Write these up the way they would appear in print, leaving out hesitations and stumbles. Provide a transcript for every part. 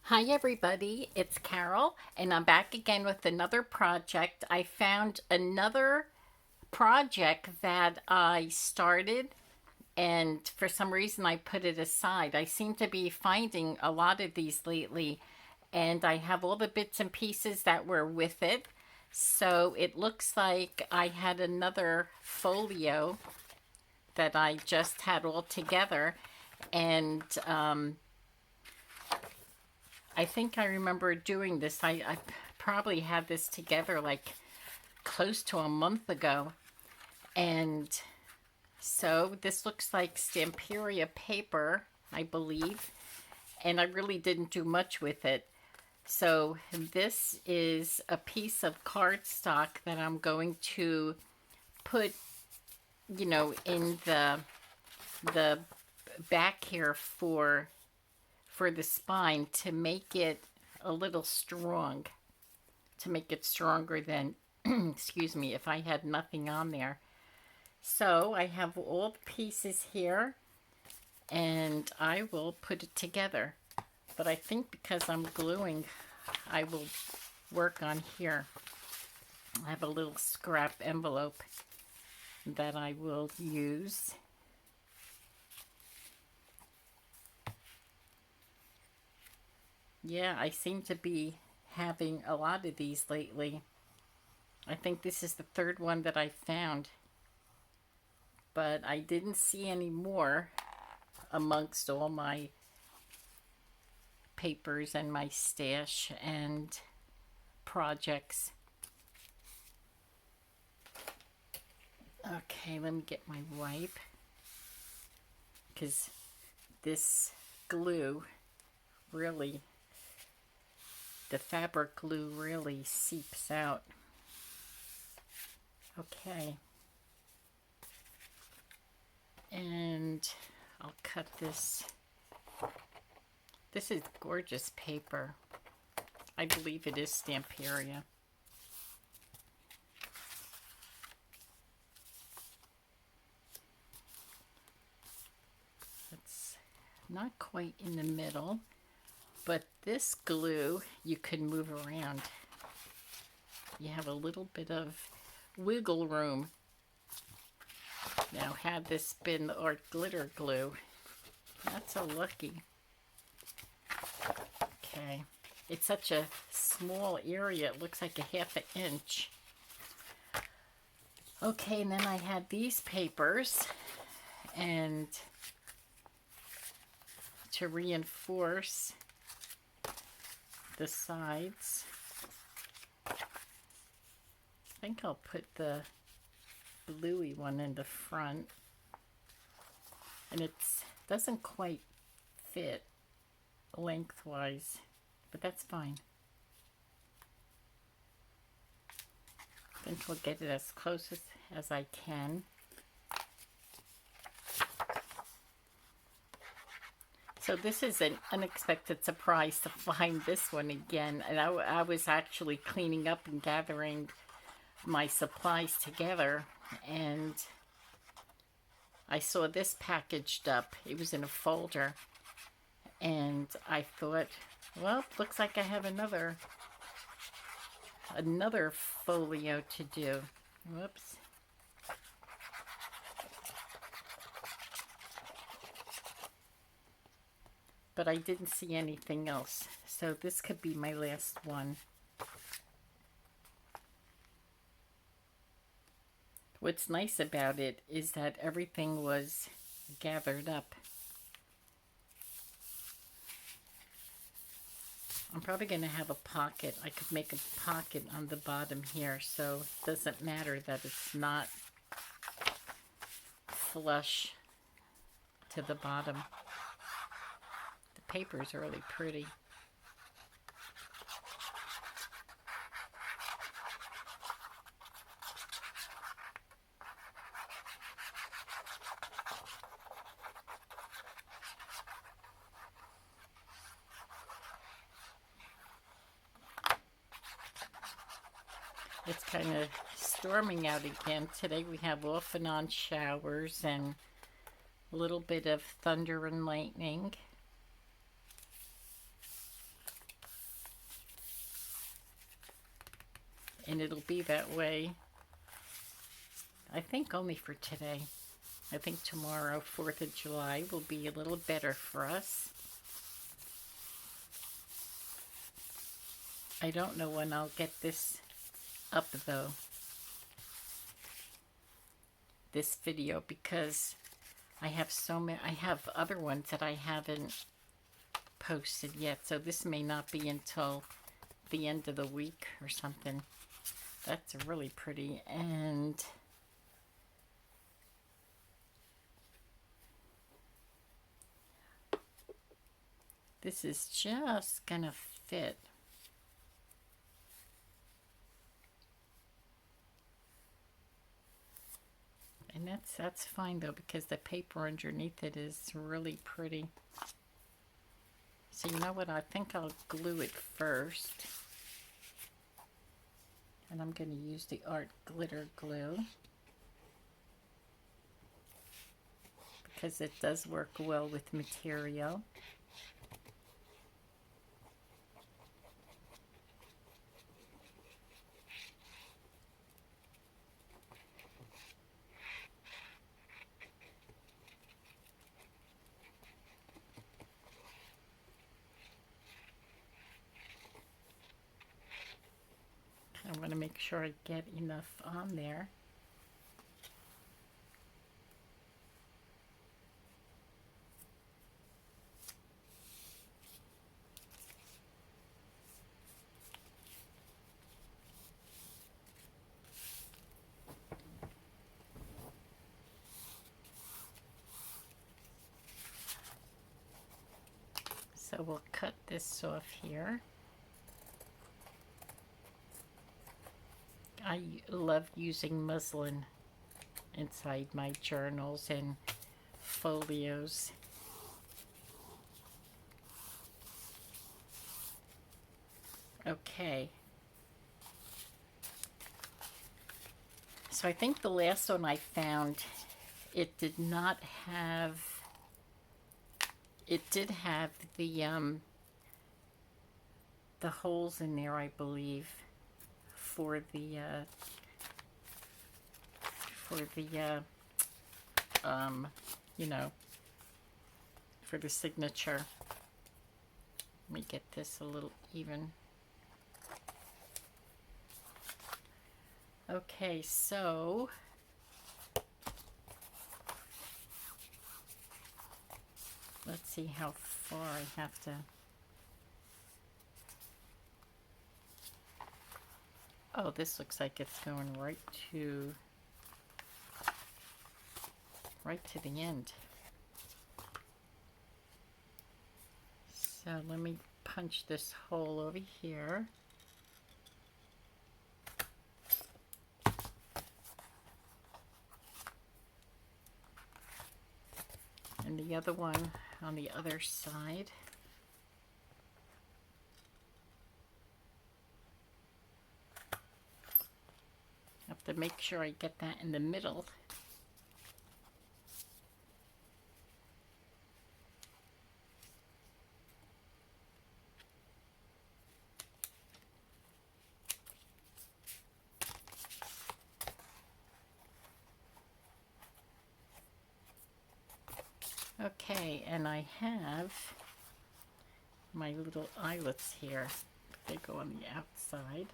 Hi, everybody. It's Carol, and I'm back again with another project. I found another project that I started, and for some reason, I put it aside. I seem to be finding a lot of these lately, and I have all the bits and pieces that were with it. So it looks like I had another folio that I just had all together, and I think I remember doing this. I probably had this together like close to a month ago. And so this looks like Stamperia paper, I believe. And I really didn't do much with it. So this is a piece of cardstock that I'm going to put, in the back here for the spine to make it a little strong, to make it stronger than, excuse me, if I had nothing on there. So I have all the pieces here and I will put it together. But I think because I'm gluing, I will work on here. I have a little scrap envelope that I will use. Yeah, I seem to be having a lot of these lately. I think this is the third one that I found, but I didn't see any more amongst all my papers and my stash and projects. Okay, let me get my wipe because this glue really, the fabric glue really seeps out. Okay. And I'll cut this. This is gorgeous paper. I believe it is Stamperia. It's not quite in the middle, but this glue you can move around. You have a little bit of wiggle room. Now, had this been art glitter glue, not so lucky. Okay, it's such a small area, it looks like a half an inch. Okay, and then I had these papers, and to reinforce the sides, I think I'll put the bluey one in the front, and it doesn't quite fit lengthwise, but that's fine. I think I'll get it as close as I can. So this is an unexpected surprise to find this one again, and I was actually cleaning up and gathering my supplies together, and I saw this packaged up. It was in a folder, and I thought, well, looks like I have another folio to do. Whoops. But I didn't see anything else, so this could be my last one. What's nice about it is that everything was gathered up. I'm probably going to have a pocket. I could make a pocket on the bottom here, so it doesn't matter that it's not flush to the bottom. The paper is really pretty. It's kind of storming out again. Today we have off and on showers and a little bit of thunder and lightning. And it'll be that way, I think, only for today. I think tomorrow, 4th of July, will be a little better for us. I don't know when I'll get this up, though, this video, because I have so many. I have other ones that I haven't posted yet, so this may not be until the end of the week or something. That's really pretty. And this is just gonna fit. And that's fine though, because the paper underneath it is really pretty. So you know what, I think I'll glue it first. And I'm going to use the Art Glitter Glue, because it does work well with material. I want to make sure I get enough on there. So we'll cut this off here. I love using muslin inside my journals and folios. Okay. So I think the last one I found, it did not have, it did have the holes in there, I believe, for the you know, for the signature. Let me get this a little even. Okay, so let's see how far I have to. Oh, this looks like it's going right to the end. So let me punch this hole over here. And the other one on the other side. I have to make sure I get that in the middle. Okay, and I have my little eyelets here. They go on the outside.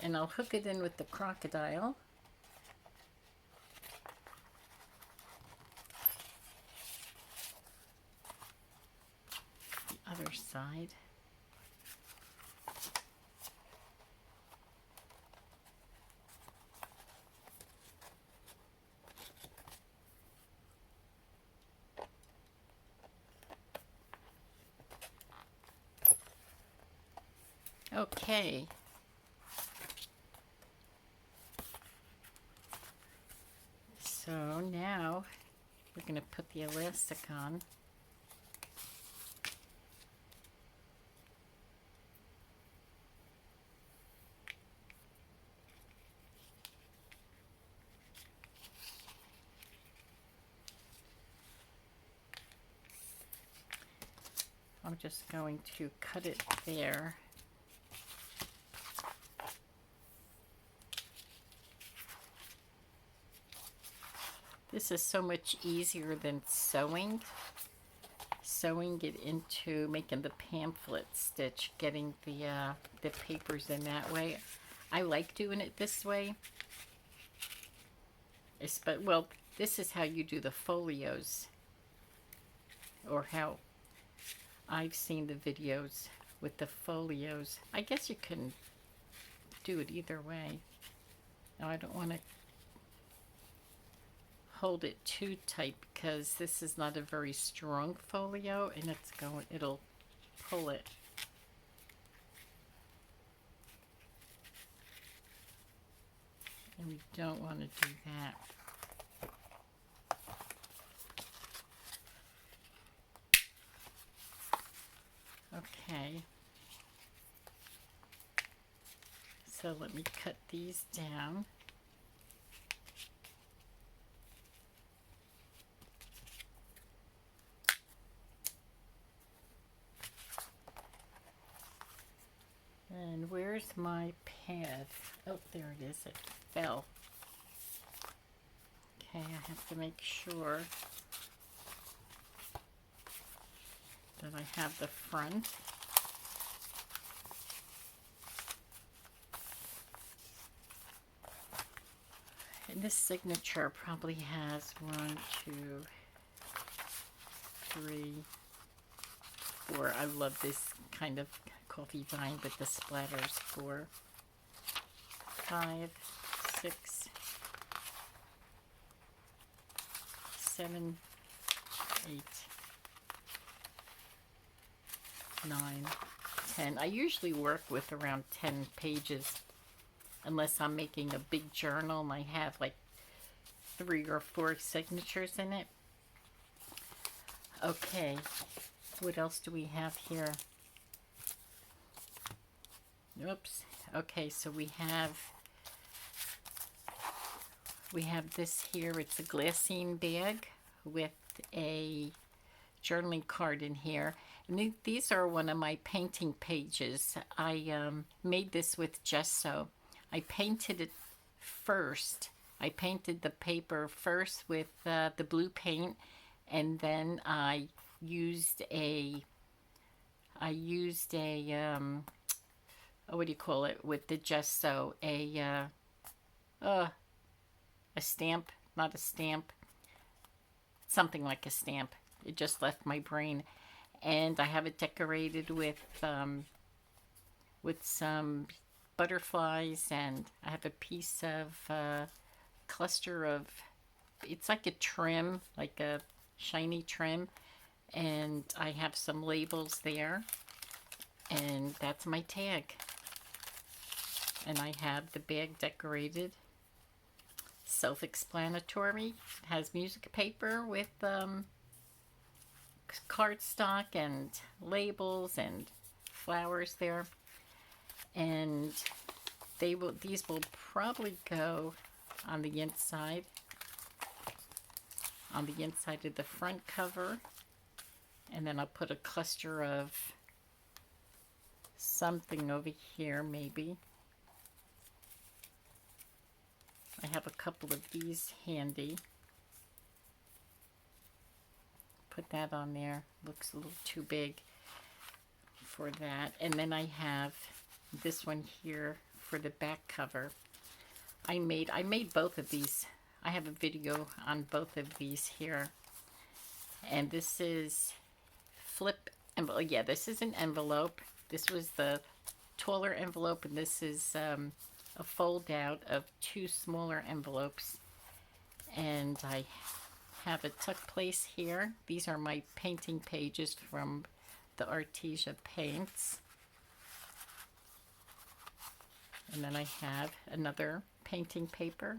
And I'll hook it in with the crocodile. The other side. Okay. So now we're going to put the elastic on. I'm just going to cut it there. This is so much easier than sewing it into making the pamphlet stitch, getting the papers in that way. I like doing it this way. Well, this is how you do the folios, or how I've seen the videos with the folios. I guess you can do it either way. Now I don't want to hold it too tight because this is not a very strong folio, and it'll pull it. And we don't want to do that. Okay. So let me cut these down. And where's my pad? Oh, there it is. It fell. Okay, I have to make sure that I have the front. And this signature probably has 1, 2, 3, 4. I love this kind of coffee vine with the splatters. 4, 5, 6, 7, 8, 9, 10. I usually work with around 10 pages unless I'm making a big journal and I have like 3 or 4 signatures in it. Okay, what else do we have here? Oops. Okay, so we have this here. It's a glassine bag with a journaling card in here. And these are one of my painting pages. I made this with gesso. I painted it first. I painted the paper first with the blue paint, and then I used a what do you call it with the gesso? A stamp, not a stamp, something like a stamp. It just left my brain, and I have it decorated with some butterflies, and I have a piece of cluster of, it's like a trim, like a shiny trim, and I have some labels there, and that's my tag. And I have the bag decorated, self-explanatory. It has music paper with cardstock and labels and flowers there, and these will probably go on the inside of the front cover, and then I'll put a cluster of something over here maybe. I have a couple of these handy. Put that on there. Looks a little too big for that. And then I have this one here for the back cover. I made both of these. I have a video on both of these here. And this is flip envelope. Yeah, this is an envelope. This was the taller envelope, and this is a fold out of 2 smaller envelopes. And I have a tuck place here. These are my painting pages from the Artesia paints. And then I have another painting paper.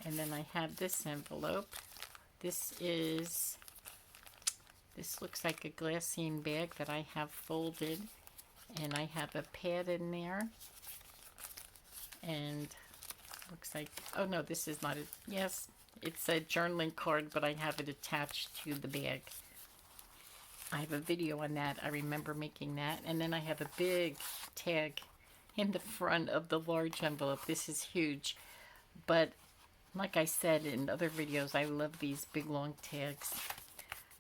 And then I have this envelope. This looks like a glassine bag that I have folded, and I have a pad in there and Looks like, oh no, this is not a, yes, it's a journaling card, but I have it attached to the bag. I have a video on that. I remember making that. And then I have a big tag in the front of the large envelope. This is huge. But like I said in other videos, I love these big long tags.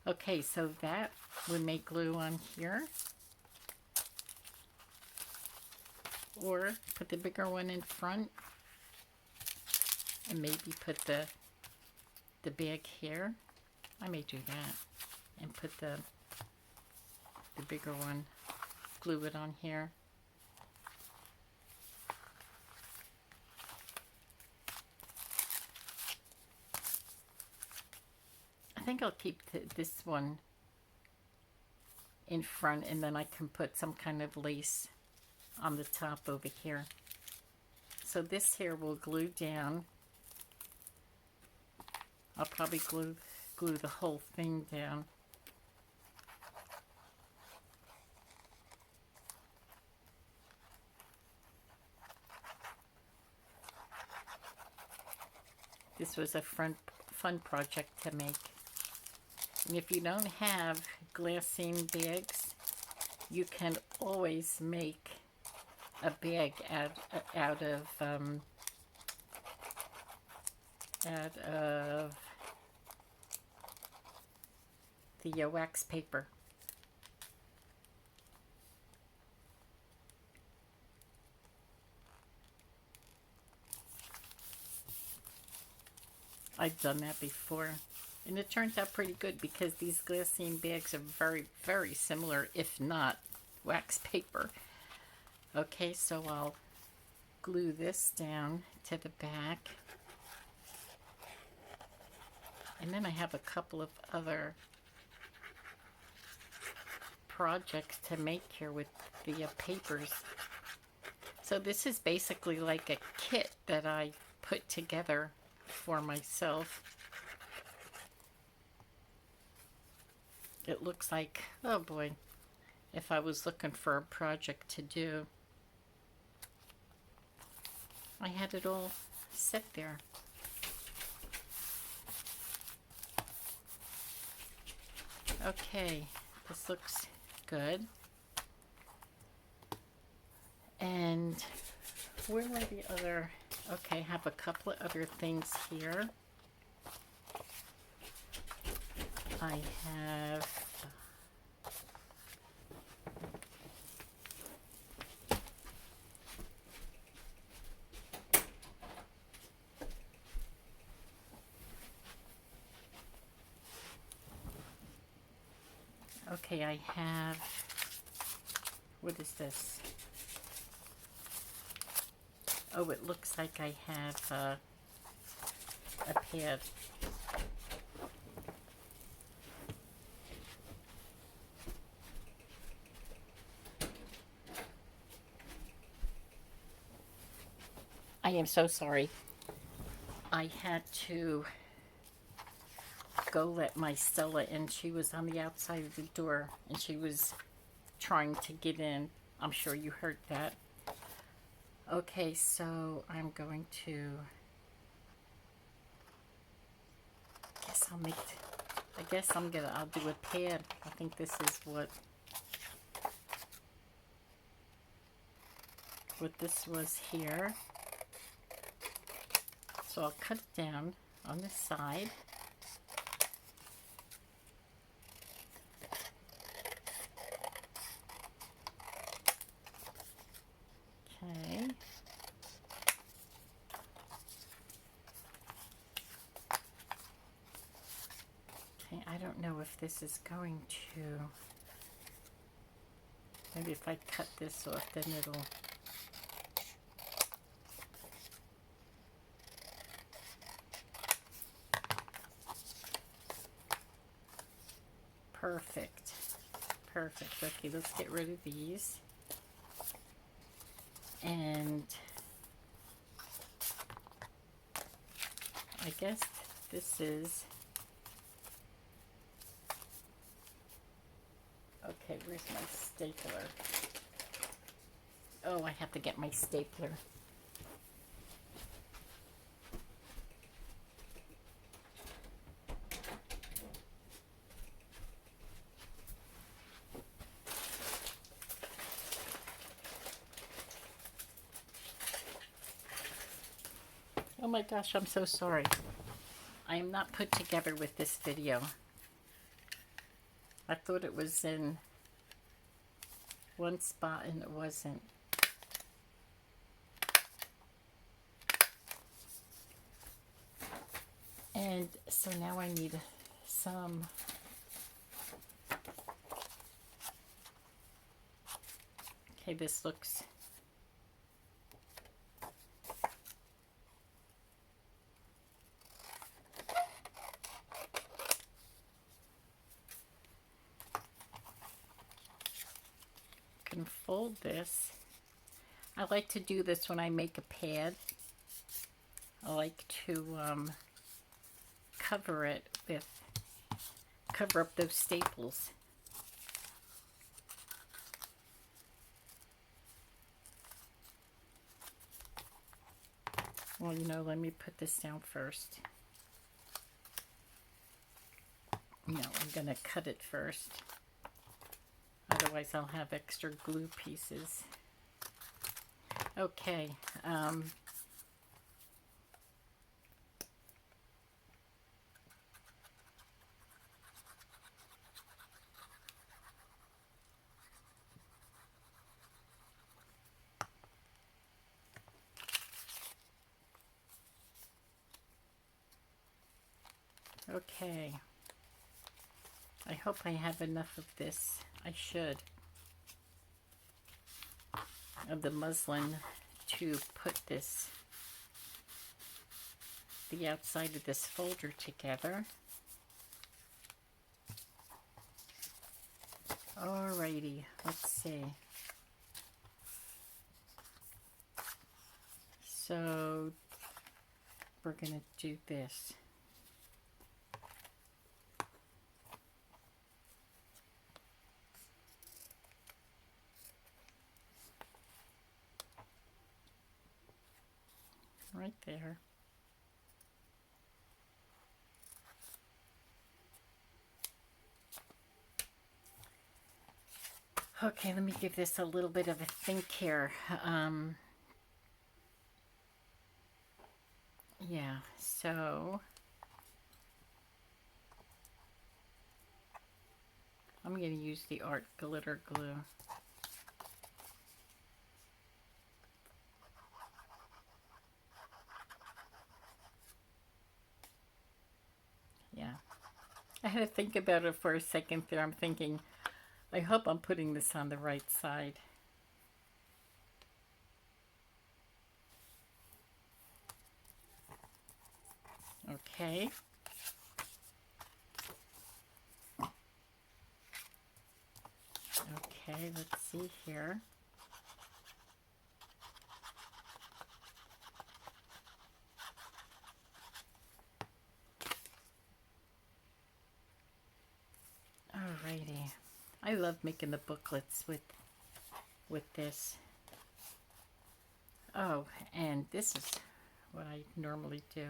Okay, so that would make glue on here. Or put the bigger one in front. And maybe put the bag here. I may do that. And put the bigger one, glue it on here. I think I'll keep this one in front, and then I can put some kind of lace on the top over here. So this here will glue down. I'll probably glue the whole thing down. This was a fun project to make. And if you don't have glassine bags, you can always make a bag out of the wax paper. I've done that before, and it turns out pretty good because these glassine bags are very, very similar, if not wax paper. Okay, so I'll glue this down to the back. And then I have a couple of other projects to make here with the papers. So this is basically like a kit that I put together for myself. It looks like, oh boy, if I was looking for a project to do, I had it all set there. Okay, this looks good. And where are the other, okay, I have a couple of other things here. I have okay, I have, what is this? Oh, it looks like I have a pad. I am so sorry. I had to go let my Stella in. She was on the outside of the door and she was trying to get in. I'm sure you heard that. Okay, so I'm going to, I'll do a pad. I think this is what this was here. So I'll cut it down on the side. Okay. Okay, I don't know if this is going to, maybe if I cut this off, then it'll, perfect. Perfect. Okay, let's get rid of these. And I guess this is, okay, where's my stapler? Oh, I have to get my stapler. Oh my gosh, I'm so sorry. I am not put together with this video. I thought it was in one spot and it wasn't. And so now I need some okay, this looks can fold this. I like to do this when I make a pad. I like to cover it with, cover up those staples. Well, you know, let me put this down first. No, I'm gonna cut it first. Otherwise I'll have extra glue pieces. Okay, okay. I hope I have enough of this. I should. Of the muslin to put this, the outside of this folder together. Alrighty, let's see. So we're gonna do this. Right there. Okay, let me give this a little bit of a think here. Yeah, so I'm going to use the art glitter glue. Yeah, I had to think about it for a second there. I'm thinking, I hope I'm putting this on the right side. Okay. Okay, let's see here. Alrighty. I love making the booklets with this. Oh, and this is what I normally do.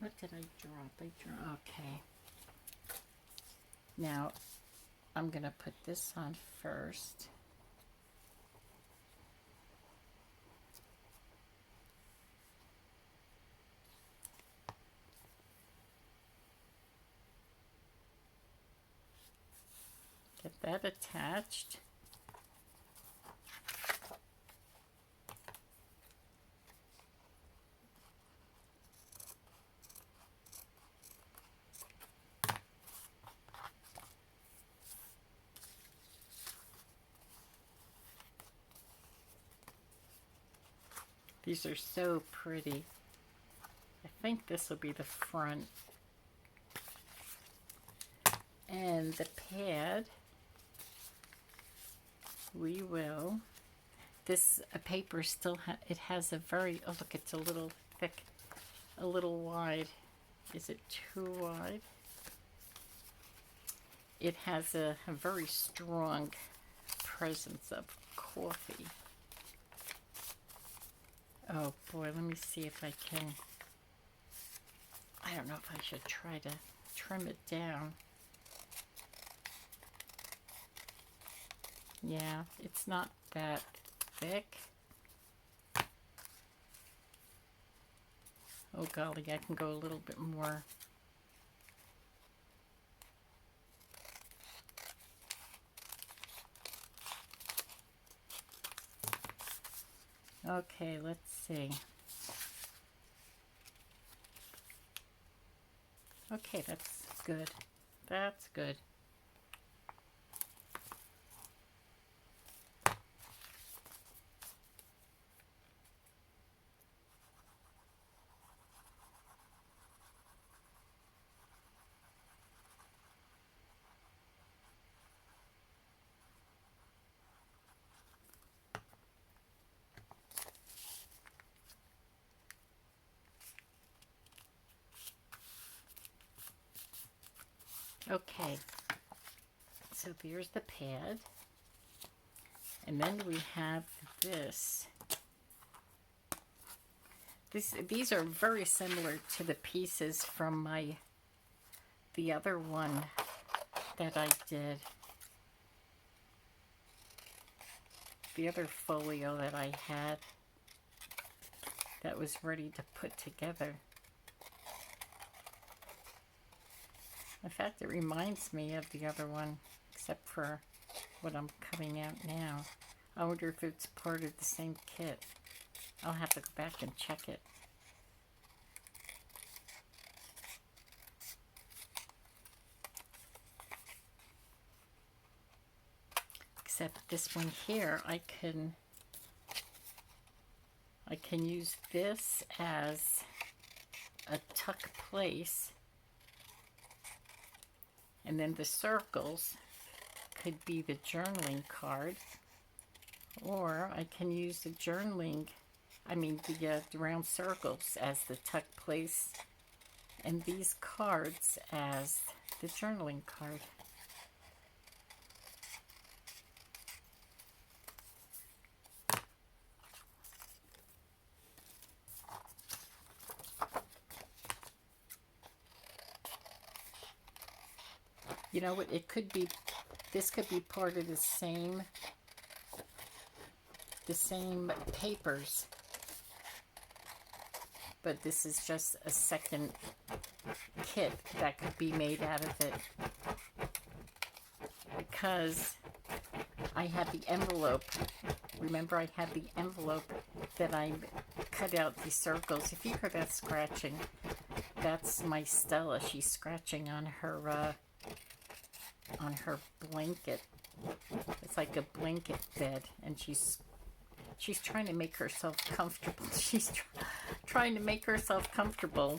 What did I drop? Okay. Now, I'm going to put this on first. Get that attached. These are so pretty. I think this will be the front. And the pad, we will, this paper still, it has a very, oh look, it's a little thick, a little wide. Is it too wide? It has a very strong presence of coffee. Oh boy, let me see if I can, I don't know if I should try to trim it down. Yeah, it's not that thick. Oh golly, I can go a little bit more. Okay, let's see. Okay, that's good. That's good. Okay, so there's the pad. And then we have this. These are very similar to the pieces from the other one that I did. The other folio that I had that was ready to put together. In fact, it reminds me of the other one, except for what I'm cutting out now. I wonder if it's part of the same kit. I'll have to go back and check it. Except this one here, I can use this as a tuck place, and then the circles could be the journaling card, or I can use the journaling, the round circles as the tuck place, and these cards as the journaling card. You know what, it could be, this could be part of the same papers, but this is just a second kit that could be made out of it, because I have the envelope. Remember, I had the envelope that I cut out the circles. If you hear that scratching, that's my Stella. She's scratching on her blanket. It's like a blanket bed, and she's trying to make herself comfortable. She's trying to make herself comfortable,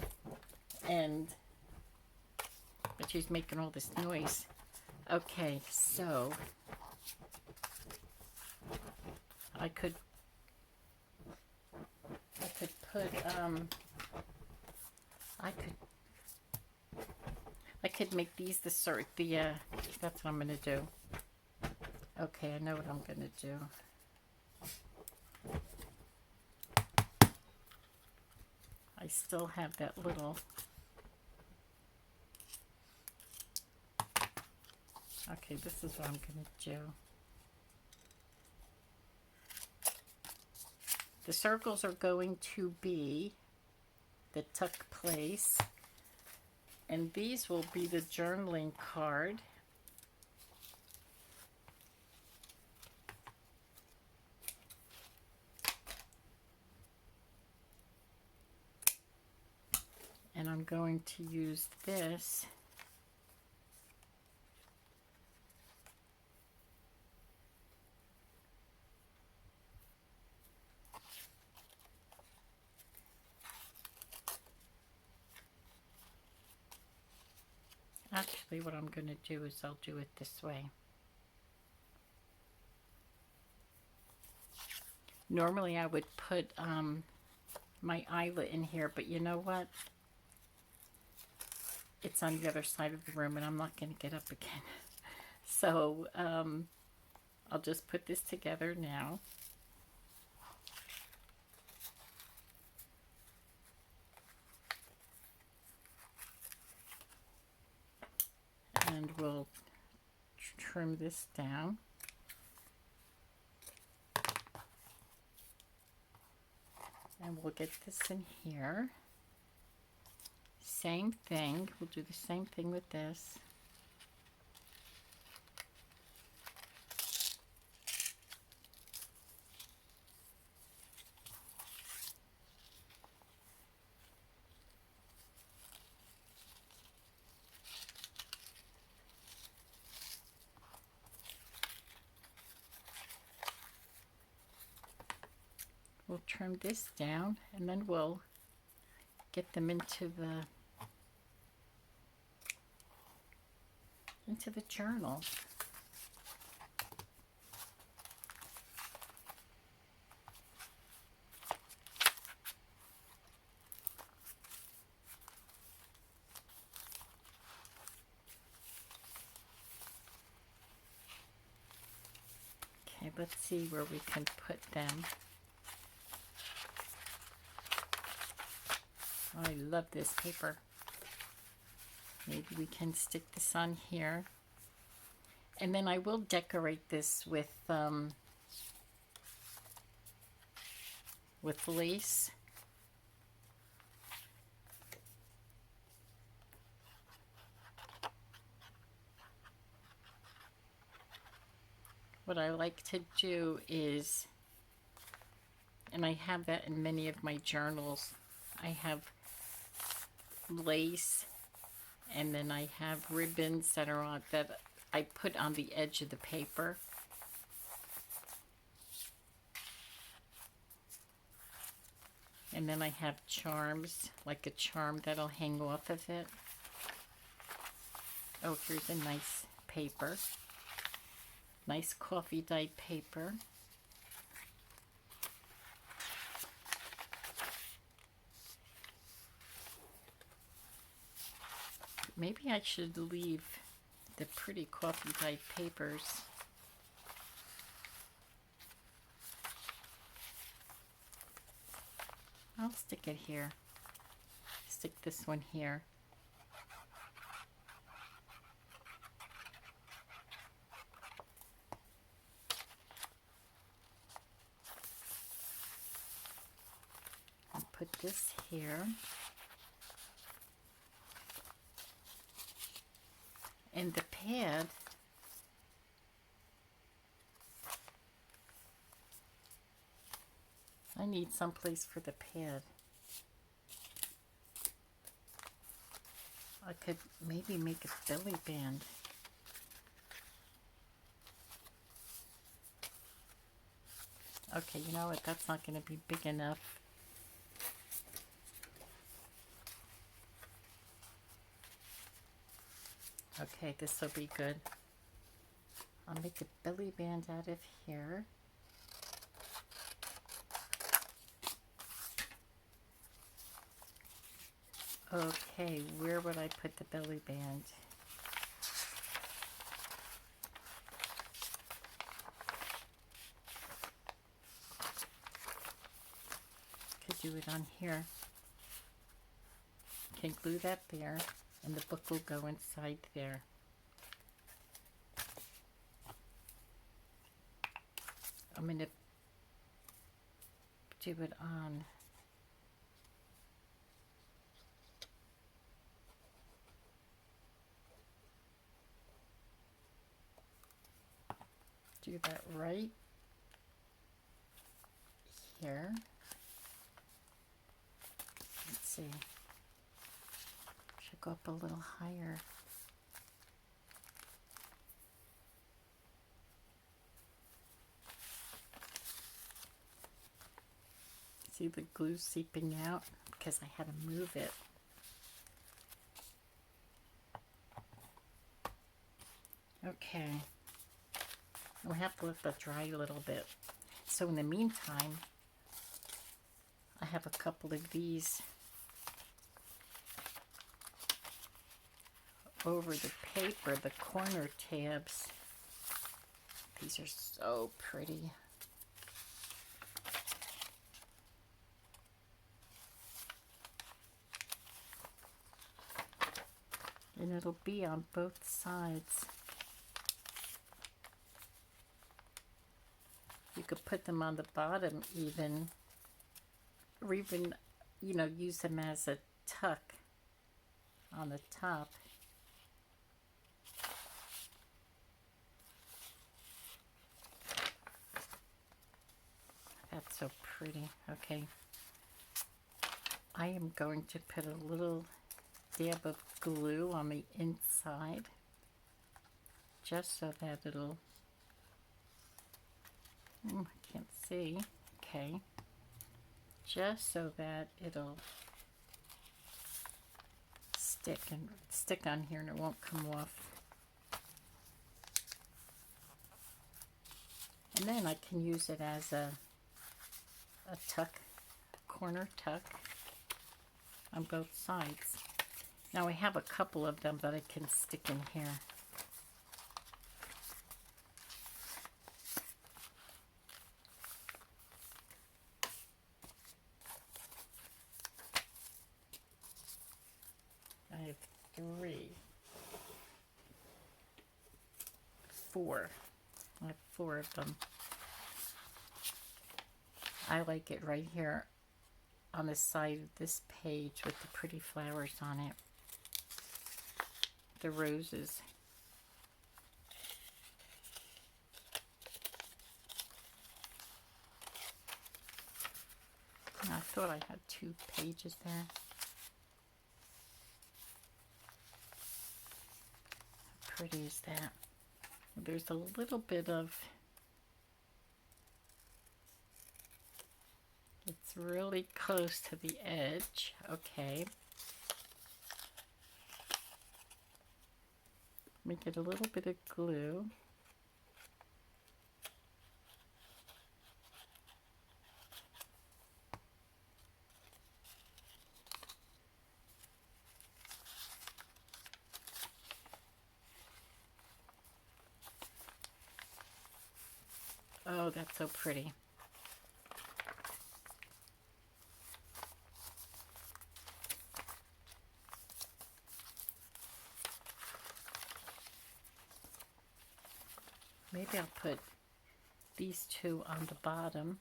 but she's making all this noise. Okay, so I could put I could make these the that's what I'm gonna do. Okay, I know what I'm gonna do. I still have that little. Okay, this is what I'm gonna do. The circles are going to be the tuck place, and these will be the journaling card. And I'm going to use this actually, what I'm going to do is I'll do it this way. Normally I would put my eyelet in here, but you know what? It's on the other side of the room, and I'm not going to get up again. So I'll just put this together now. And we'll trim this down. And we'll get this in here. Same thing. We'll do the same thing with this. We'll trim this down and then we'll get them into the journal. Okay, let's see where we can put them. I love this paper. Maybe we can stick this on here. And then I will decorate this with lace. What I like to do is, and I have that in many of my journals, I have lace, and then I have ribbons that are on, that I put on the edge of the paper. And then I have charms, like a charm that'll hang off of it. Oh, here's a nice paper. Nice coffee dyed paper. Maybe I should leave the pretty coffee dyed papers. I'll stick it here. Stick this one here. And put this here. And the pad, I need some place for the pad. I could maybe make a belly band. Okay, you know what? That's not going to be big enough. Okay, this will be good. I'll make a belly band out of here. Okay, where would I put the belly band? Could do it on here. Can glue that there, and the book will go inside there. I'm going to do it on that right here. Let's see. Should go up a little higher. See the glue seeping out because I had to move it. Okay. We have to let that dry a little bit. So in the meantime, I have a couple of these over the paper, the corner tabs. These are so pretty. And it'll be on both sides. You could put them on the bottom even. or even, use them as a tuck on the top. That's so pretty. Okay. I am going to put a little dab of glue on the inside just so that it'll, I can't see, okay, just so that it'll stick on here and it won't come off. And then I can use it as a tuck, corner tuck on both sides. Now I have a couple of them that I can stick in here. I have 4. I have 4 of them. I like it right here on the side of this page with the pretty flowers on it. The roses. I thought I had 2 pages there. How pretty is that? There's a little bit of, it's really close to the edge. Okay. Let me get a little bit of glue. Oh, that's so pretty. Maybe I'll put these 2 on the bottom.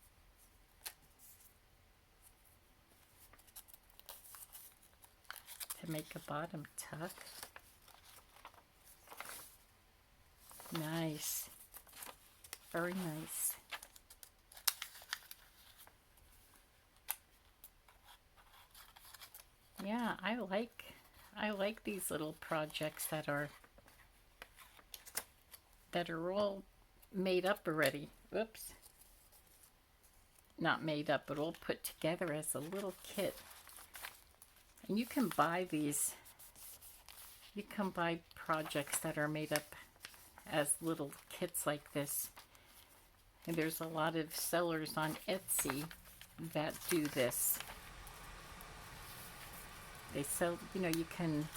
To make a bottom tuck. Nice. Very nice. Yeah, I like these little projects that are all made up already. Whoops. Not made up, but all put together as a little kit. And you can buy these. You can buy projects that are made up as little kits like this. And there's a lot of sellers on Etsy that do this. They sell, you can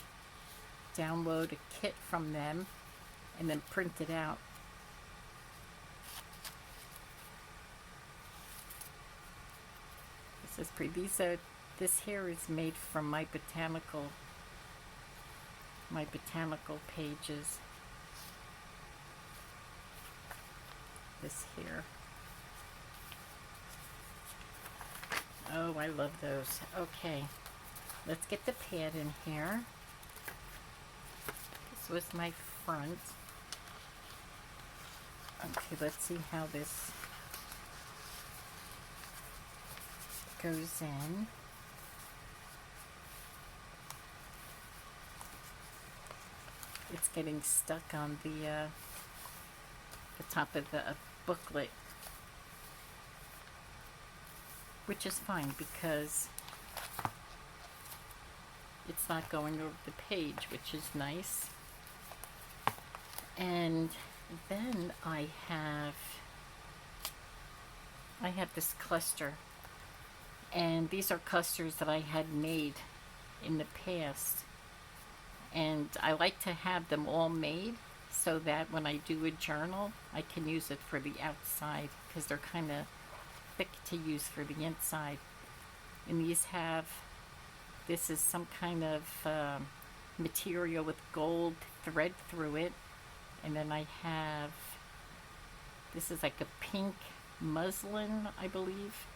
download a kit from them and then print it out. This is pretty. This here is made from my botanical pages. This here. Oh, I love those. Okay, let's get the pad in here. This was my front. Okay, let's see how this goes in. It's getting stuck on the top of the booklet, which is fine because it's not going over the page, which is nice. And then I have this cluster, and these are clusters that I had made in the past, and I like to have them all made so that when I do a journal I can use it for the outside, because they're kind of thick to use for the inside. And this is some kind of material with gold thread through it. And then this is like a pink muslin, I believe.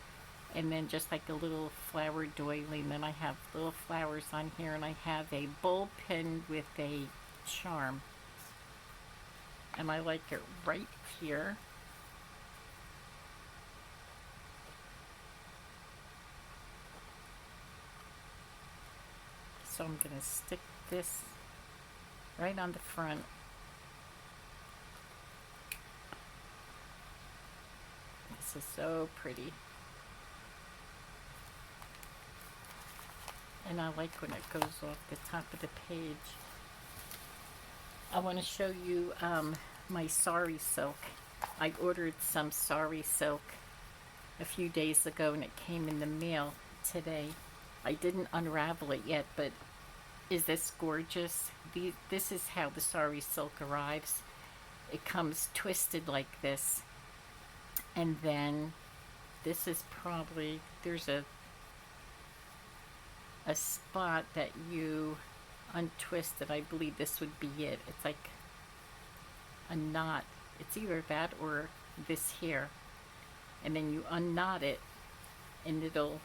and then just like a little flower doily, and then I have little flowers on here, and I have a bowl pin with a charm, and I like it right here. So I'm going to stick this right on the front. This is so pretty. And I like when it goes off the top of the page. I want to show you my sari silk. I ordered some sari silk a few days ago and it came in the mail today. I didn't unravel it yet, but is this gorgeous? This is how the sari silk arrives. It comes twisted like this, and then this is probably, there's a spot that you untwist it. I believe this would be it. It's like a knot. It's either that or this here, and then you unknot it and it'll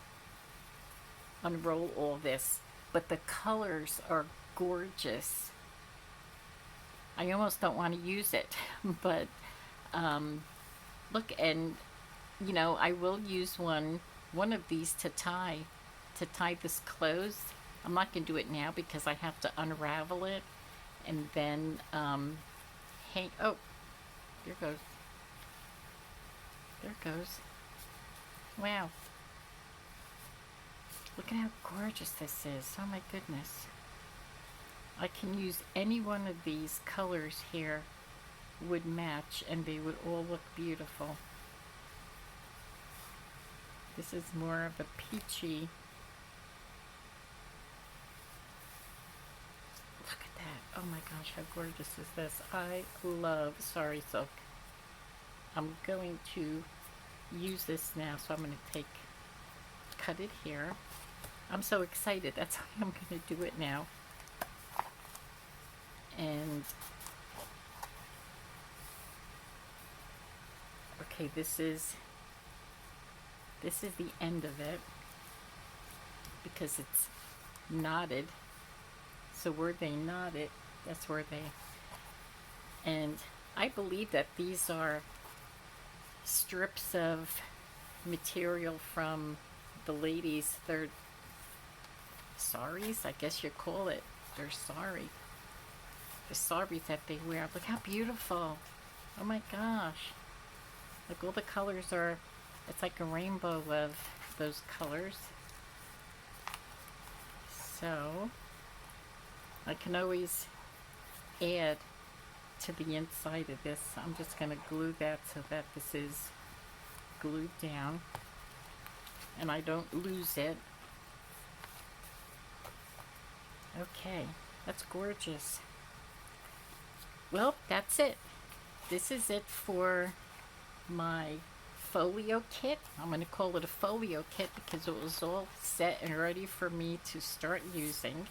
unroll all this. But the colors are gorgeous. I almost don't want to use it, but look, and you know, I will use one of these to tie this close. I'm not going to do it now because I have to unravel it and then hang. Oh, there goes. There goes. Wow. Look at how gorgeous this is. Oh my goodness. I can use any one of these colors here, would match, and they would all look beautiful. This is more of a peachy. Look at that. Oh my gosh, how gorgeous is this? I love sari silk. I'm going to use this now, so I'm going to cut it here. I'm so excited. That's why I'm going to do it now. And okay, this is the end of it because it's knotted. So where they knot it, that's where they, and I believe that these are strips of material from the ladies. They're saris, I guess you call it. They're sari. The saris that they wear. Look how beautiful. Oh my gosh. Like all the colors are, it's like a rainbow of those colors. So I can always add to the inside of this. I'm just going to glue that so that this is glued down and I don't lose it. Okay, that's gorgeous. Well, that's it. This is it for my folio kit. I'm going to call it a folio kit because it was all set and ready for me to start using.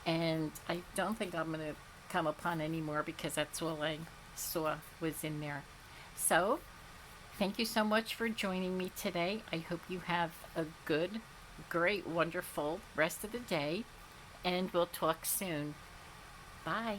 And I don't think I'm going to come upon any more because that's all I saw was in there. So, thank you so much for joining me today. I hope you have a good, great, wonderful rest of the day. And we'll talk soon. Bye.